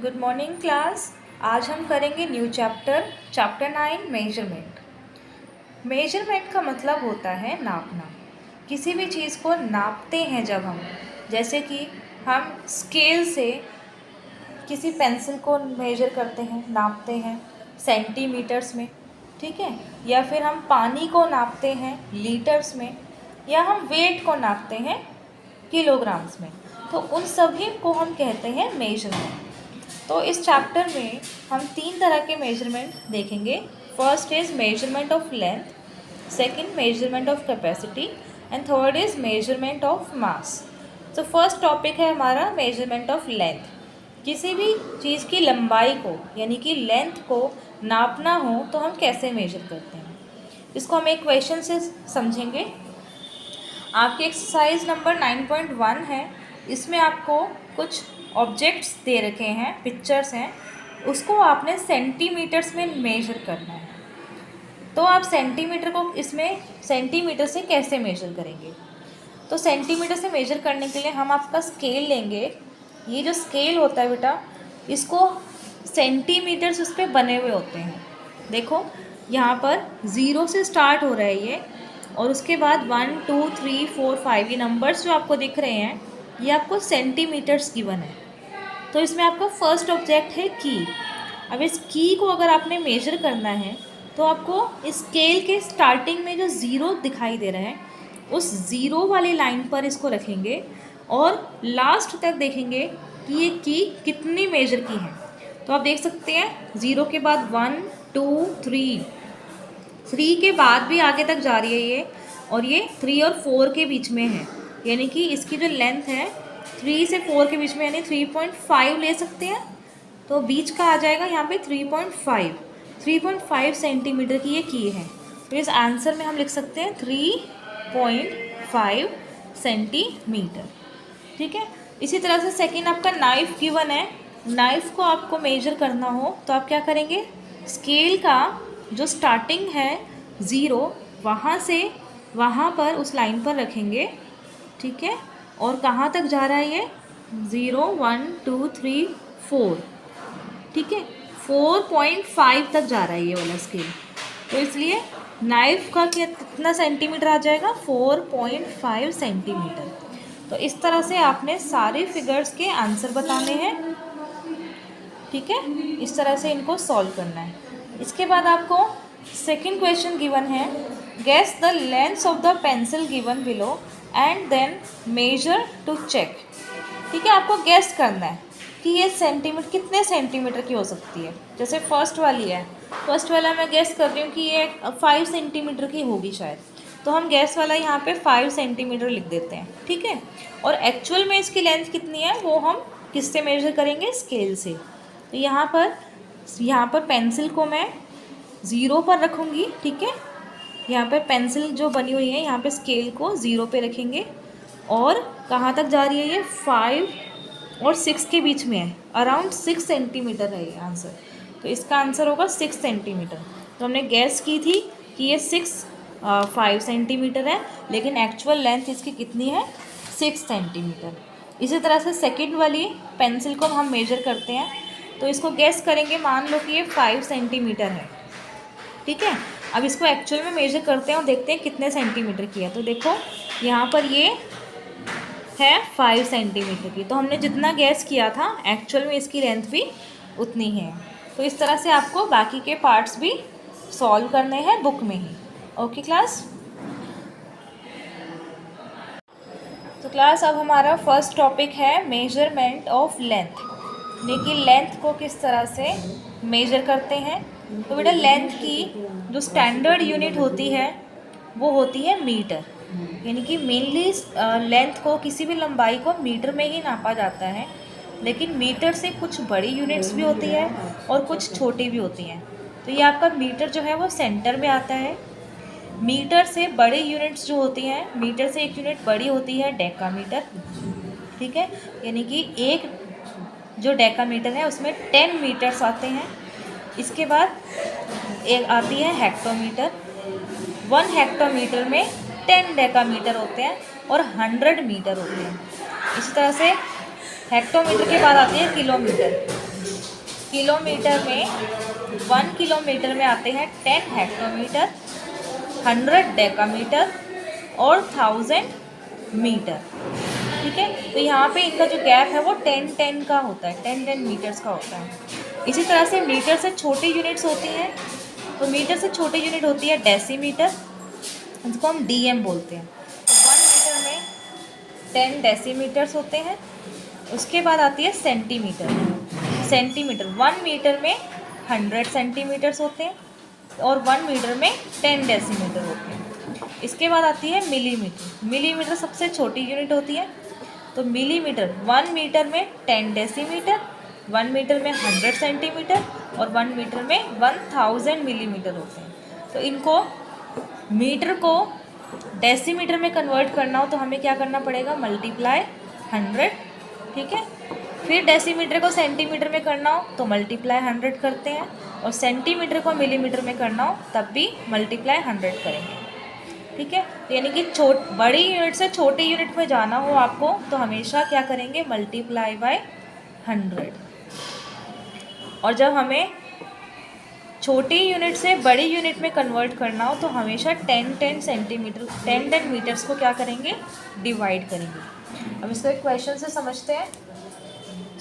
Good morning class. आज हम करेंगे न्यू चैप्टर 9 मेजरमेंट। मेजरमेंट का मतलब होता है नापना। किसी भी चीज़ को नापते हैं जब हम, जैसे कि हम स्केल से किसी पेंसिल को मेजर करते हैं, नापते हैं सेंटीमीटर्स में, ठीक है, या फिर हम पानी को नापते हैं लीटर्स में, या हम वेट को नापते हैं किलोग्राम्स में। तो उन सभी को हम कहते हैं मेजरमेंट। तो इस चैप्टर में हम 3 तरह के मेजरमेंट देखेंगे। First is measurement of length, second measurement of capacity and third is measurement of mass. तो फर्स्ट टॉपिक है हमारा मेजरमेंट ऑफ लेंथ। किसी भी चीज़ की लंबाई को यानी कि लेंथ को नापना हो तो हम कैसे मेजर करते हैं, इसको हम एक क्वेश्चन से समझेंगे। आपके एक्सरसाइज नंबर 9.1 है, इसमें आपको कुछ ऑब्जेक्ट्स दे रखे हैं, पिक्चर्स हैं, उसको आपने सेंटीमीटर्स में मेजर करना है। तो आप सेंटीमीटर को इसमें सेंटीमीटर से कैसे मेजर करेंगे? तो सेंटीमीटर से मेजर करने के लिए हम आपका स्केल लेंगे। ये जो स्केल होता है बेटा, इसको सेंटीमीटर्स उस पर बने हुए होते हैं। देखो यहाँ पर 0 से स्टार्ट हो रहा है ये, और उसके बाद 1 2 3 4 5 ये नंबर्स जो आपको दिख रहे हैं ये आपको सेंटीमीटर्स गिवन है। तो इसमें आपका फर्स्ट ऑब्जेक्ट है की। अब इस की को अगर आपने मेजर करना है तो आपको स्केल के स्टार्टिंग में जो 0 दिखाई दे रहा है उस 0 वाली लाइन पर इसको रखेंगे और लास्ट तक देखेंगे कि ये की कितनी मेजर की है। तो आप देख सकते हैं 0 के बाद 1 2 3 के बाद भी आगे तक जा रही है ये, और ये 3 और 4 के बीच में है, यानी कि इसकी जो लेंथ है 3 से 4 के बीच में, यानी 3.5 ले सकते हैं। तो बीच का आ जाएगा यहाँ पे 3.5 सेंटीमीटर की ये की है। तो इस आंसर में हम लिख सकते हैं 3.5 सेंटीमीटर, ठीक है। इसी तरह से सेकंड आपका नाइफ गिवन है। नाइफ को आपको मेजर करना हो तो आप क्या करेंगे, स्केल का जो स्टार्टिंग है 0 वहाँ से वहाँ पर उस लाइन पर रखेंगे, ठीक है। और कहाँ तक जा रहा है ये 0 1 2 3 4, ठीक है, 4.5 तक जा रहा है ये वाला स्केल। तो इसलिए नाइफ का कितना सेंटीमीटर आ जाएगा 4.5 सेंटीमीटर। तो इस तरह से आपने सारे फिगर्स के आंसर बताने हैं, ठीक है। इस तरह से इनको सॉल्व करना है। इसके बाद आपको सेकंड क्वेश्चन गिवन है, guess the length of the pencil given below and then measure to check. ठीक है, आपको गैस करना है कि ये सेंटीमीटर कितने सेंटीमीटर की हो सकती है। जैसे फर्स्ट वाली है, फर्स्ट वाला मैं गैस कर रही हूँ कि ये 5 सेंटीमीटर की होगी शायद, तो हम गैस वाला यहाँ पे 5 सेंटीमीटर लिख देते हैं, ठीक है। और एक्चुअल में इसकी लेंथ कितनी है वो हम किससे मेजर करेंगे, स्केल से। तो यहाँ पर पेंसिल को मैं 0 पर रखूँगी, ठीक है। यहाँ पर पेंसिल जो बनी हुई है यहाँ पे स्केल को 0 पे रखेंगे, और कहाँ तक जा रही है ये 5 और 6 के बीच में है, अराउंड 6 सेंटीमीटर है ये आंसर। तो इसका आंसर होगा 6 सेंटीमीटर। तो हमने गैस की थी कि ये 5 सेंटीमीटर है, लेकिन एक्चुअल लेंथ इसकी कितनी है 6 सेंटीमीटर। इसी तरह से सेकंड वाली पेंसिल को हम मेजर करते हैं, तो इसको गैस करेंगे, मान लो कि ये 5 सेंटीमीटर है, ठीक है। अब इसको एक्चुअल में मेजर करते हैं और देखते हैं कितने सेंटीमीटर की है। तो देखो यहाँ पर ये है 5 सेंटीमीटर की, तो हमने जितना गैस किया था एक्चुअल में इसकी लेंथ भी उतनी है। तो इस तरह से आपको बाकी के पार्ट्स भी सॉल्व करने हैं बुक में ही। Okay class. तो क्लास अब हमारा फर्स्ट टॉपिक है मेजरमेंट ऑफ लेंथ, यानी लेंथ को किस तरह से मेजर करते हैं। तो बेटा लेंथ की जो स्टैंडर्ड यूनिट होती है वो होती है मीटर, यानी कि मेनली लेंथ को, किसी भी लंबाई को मीटर में ही नापा जाता है, लेकिन मीटर से कुछ बड़ी यूनिट्स भी होती है और कुछ छोटी भी होती हैं। तो ये आपका मीटर जो है वो सेंटर में आता है। मीटर से बड़े यूनिट्स जो होती हैं, मीटर से एक यूनिट बड़ी होती है डेकामीटर, ठीक है, यानी कि एक जो डेकामीटर है उसमें 10 मीटर्स आते हैं। इसके बाद एक आती है हेक्टोमीटर, 1 हेक्टोमीटर में 10 डेकामीटर होते हैं और 100 मीटर होते हैं। इसी तरह से हेक्टोमीटर के बाद आती है किलोमीटर, किलोमीटर में 1 किलोमीटर में आते हैं 10 हेक्टोमीटर, 100 डेकामीटर और 1000 मीटर। ठीक है, तो यहाँ पे इनका जो गैप है वो 10-10 का होता है, 10-10 मीटर्स का होता है। इसी तरह से मीटर से छोटी यूनिट्स होती हैं, तो मीटर से छोटी यूनिट होती है डेसीमीटर, जिसको हम डीएम बोलते हैं। तो 1 मीटर में 10 डेसीमीटर्स होते हैं। उसके बाद आती है सेंटीमीटर। सेंटीमीटर 1 मीटर में 100 सेंटीमीटर्स होते हैं और 1 मीटर में 10 डेसीमीटर होते हैं। इसके बाद आती है मिलीमीटर। मिलीमीटर सबसे छोटी यूनिट होती है, तो मिलीमीटर 1 मीटर में 10 डेसीमीटर, 1 मीटर में 100 सेंटीमीटर और 1 मीटर में 1000 मिलीमीटर होते हैं। तो इनको मीटर को डेसीमीटर में कन्वर्ट करना हो तो हमें क्या करना पड़ेगा, मल्टीप्लाई 100। ठीक है, फिर डेसीमीटर को सेंटीमीटर में करना हो तो मल्टीप्लाई 100 करते हैं, और सेंटीमीटर को मिलीमीटर में करना हो तब भी मल्टीप्लाई 100 करेंगे। ठीक है, तो यानी कि बड़ी यूनिट से छोटी यूनिट में जाना हो आपको तो हमेशा क्या करेंगे, मल्टीप्लाई बाय 100। और जब हमें छोटी यूनिट से बड़ी यूनिट में कन्वर्ट करना हो तो हमेशा 10-10 सेंटीमीटर 10-10 मीटर्स को क्या करेंगे, डिवाइड करेंगे। अब इसको एक क्वेश्चन से समझते हैं।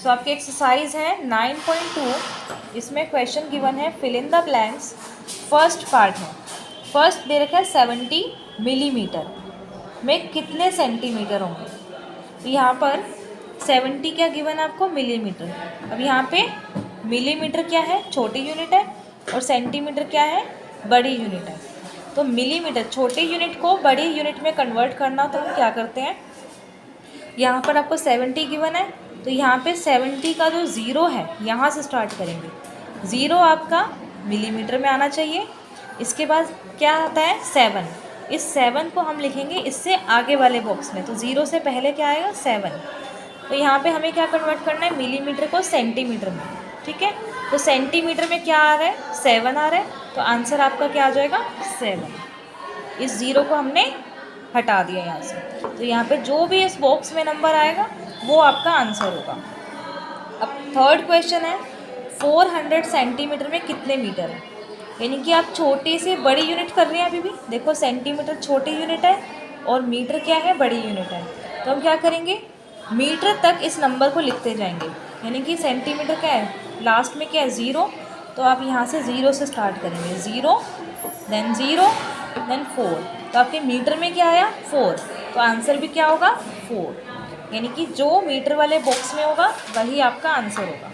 सो आपकी एक्सरसाइज है 9.2। इसमें क्वेश्चन गिवन है, fill in the blanks. First part है, फर्स्ट दे रखा है 70 मिलीमीटर में कितने सेंटीमीटर होंगे। तो यहाँ पर 70 क्या गिवन है आपको, मिलीमीटर। अब यहाँ पे मिलीमीटर क्या है, छोटी यूनिट है, और सेंटीमीटर क्या है, बड़ी यूनिट है। तो मिलीमीटर छोटी यूनिट को बड़ी यूनिट में कन्वर्ट करना तो हम क्या करते हैं, यहाँ पर आपको 70 गिवन है, तो यहाँ पे 70 का जो ज़ीरो है यहाँ से स्टार्ट करेंगे। ज़ीरो आपका मिलीमीटर में आना चाहिए। इसके बाद क्या आता है, 7। इस 7 को हम लिखेंगे इससे आगे वाले बॉक्स में, तो ज़ीरो से पहले क्या आएगा, 7। तो यहाँ पे हमें क्या कन्वर्ट करना है, मिलीमीटर को सेंटीमीटर में। ठीक है, तो सेंटीमीटर में क्या आ रहा है, 7 आ रहा है, तो आंसर आपका क्या आ जाएगा, 7। इस ज़ीरो को हमने हटा दिया यहाँ से, तो यहाँ पे जो भी इस बॉक्स में नंबर आएगा वो आपका आंसर होगा। अब थर्ड क्वेश्चन है, 400 सेंटीमीटर में कितने मीटर है। यानी कि आप छोटी से बड़ी यूनिट कर रहे हैं अभी भी। देखो सेंटीमीटर छोटी यूनिट है और मीटर क्या है, बड़ी यूनिट है। तो हम क्या करेंगे, मीटर तक इस नंबर को लिखते जाएंगे। यानी कि सेंटीमीटर क्या है, लास्ट में क्या है, 0। तो आप यहाँ से 0 से स्टार्ट करेंगे, 0 देन 4। तो आपके मीटर में क्या आया, 4। तो आंसर भी क्या होगा, 4। यानी कि जो मीटर वाले बॉक्स में होगा वही आपका आंसर होगा।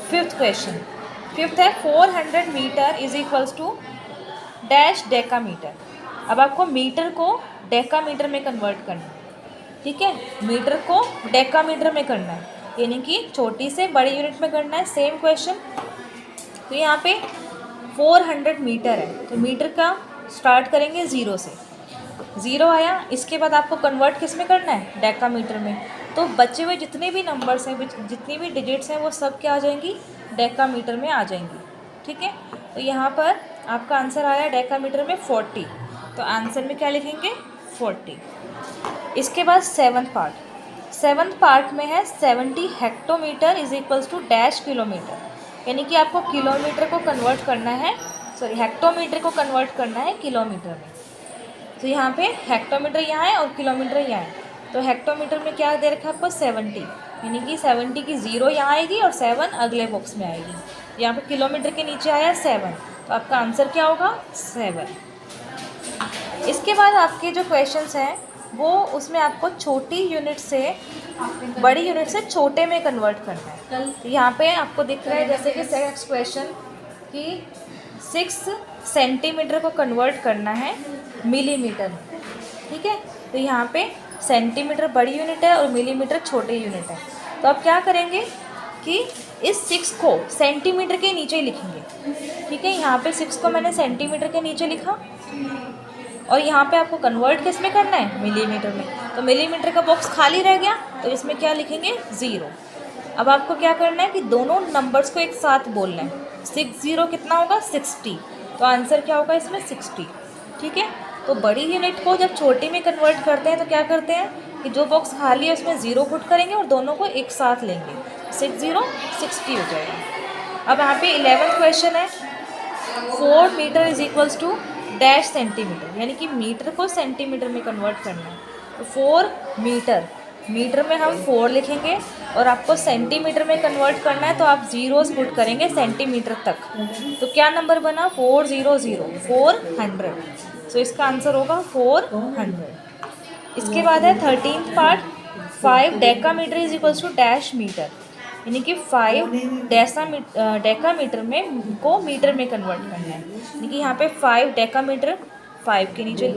फिफ्थ क्वेश्चन, फिफ्थ है 400 metre is equals to dash decametre. अब आपको मीटर को डेकामीटर में कन्वर्ट करना है। ठीक है, मीटर को डेकामीटर में करना है, यानी कि छोटी से बड़ी यूनिट में करना है। सेम क्वेश्चन, तो यहाँ पे 400 मीटर है, तो मीटर का स्टार्ट करेंगे 0 से। 0 आया, इसके बाद आपको कन्वर्ट किस में करना है, डेकामीटर में। तो बचे हुए जितने भी नंबर्स हैं, जितनी भी डिजिट्स हैं, वो सब क्या आ जाएंगी, डेकामीटर में आ जाएंगी। ठीक है, तो यहाँ पर आपका आंसर आया डेकामीटर में 40, तो आंसर में क्या लिखेंगे, 40। इसके बाद सेवन्थ पार्ट में है 70 hectometre is equals to dash kilometre. यानी कि आपको किलोमीटर को कन्वर्ट करना है, हेक्टोमीटर को कन्वर्ट करना है किलोमीटर में। तो यहाँ पे हेक्टोमीटर यहाँ है और किलोमीटर यहाँ है। तो हेक्टोमीटर में क्या दे रखा है आपको, 70। यानी कि 70 की 0 यहाँ आएगी और 7 अगले बॉक्स में आएगी। यहाँ पे किलोमीटर के नीचे आया 7, तो आपका आंसर क्या होगा, 7। इसके बाद आपके जो क्वेश्चंस हैं वो उसमें आपको छोटी यूनिट से बड़ी यूनिट से छोटे में कन्वर्ट करना है। तो यहाँ पे आपको दिख रहा है जैसे कि नेक्स्ट क्वेश्चन कि 6 सेंटीमीटर को कन्वर्ट करना है मिलीमीटर में। ठीक है, तो यहाँ पे सेंटीमीटर बड़ी यूनिट है और मिलीमीटर छोटी यूनिट है। तो आप क्या करेंगे कि इस 6 को सेंटीमीटर के नीचे ही लिखेंगे। ठीक है, यहाँ पे 6 को मैंने सेंटीमीटर के नीचे लिखा और यहाँ पे आपको कन्वर्ट किस में करना है, मिलीमीटर में। तो मिलीमीटर का बॉक्स खाली रह गया, तो इसमें क्या लिखेंगे, 0। अब आपको क्या करना है कि दोनों नंबर्स को एक साथ बोलना है। 6 0 कितना होगा, 60। तो आंसर क्या होगा इसमें, 60। ठीक है, तो बड़ी यूनिट को जब छोटी में कन्वर्ट करते हैं तो क्या करते हैं कि जो बॉक्स खाली है उसमें 0 पुट करेंगे और दोनों को एक साथ लेंगे, 6 0 60 हो जाएगा। अब यहाँ पे 11th क्वेश्चन है 4 metre is equals to dash centimetre, यानी कि मीटर को सेंटीमीटर में कन्वर्ट करना है। तो 4 मीटर, मीटर में हम 4 लिखेंगे और आपको सेंटीमीटर में कन्वर्ट करना है तो आप जीरोस पुट करेंगे सेंटीमीटर तक। तो क्या नंबर बना 400, 400। सो इसका आंसर होगा 400। इसके बाद है 13th part 5 decametre is equals to dash metre, यानी कि 5 डेकामीटर में को मीटर में कन्वर्ट करना है। यानी कि यहाँ पे 5 डेकामीटर, 5 के नीचे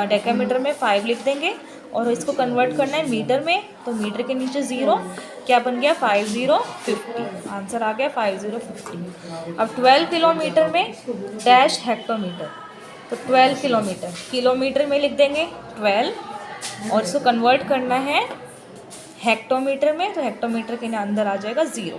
डेकामीटर में 5 लिख देंगे और इसको कन्वर्ट करना है मीटर में, तो मीटर के नीचे 0, क्या बन गया 5050। आंसर आ गया 5050। अब 12 किलोमीटर में डैश हेक्टोमीटर, तो 12 किलोमीटर, किलोमीटर में लिख देंगे 12 और इसको कन्वर्ट करना है हेक्टोमीटर में, तो हेक्टोमीटर के अंदर आ जाएगा 0।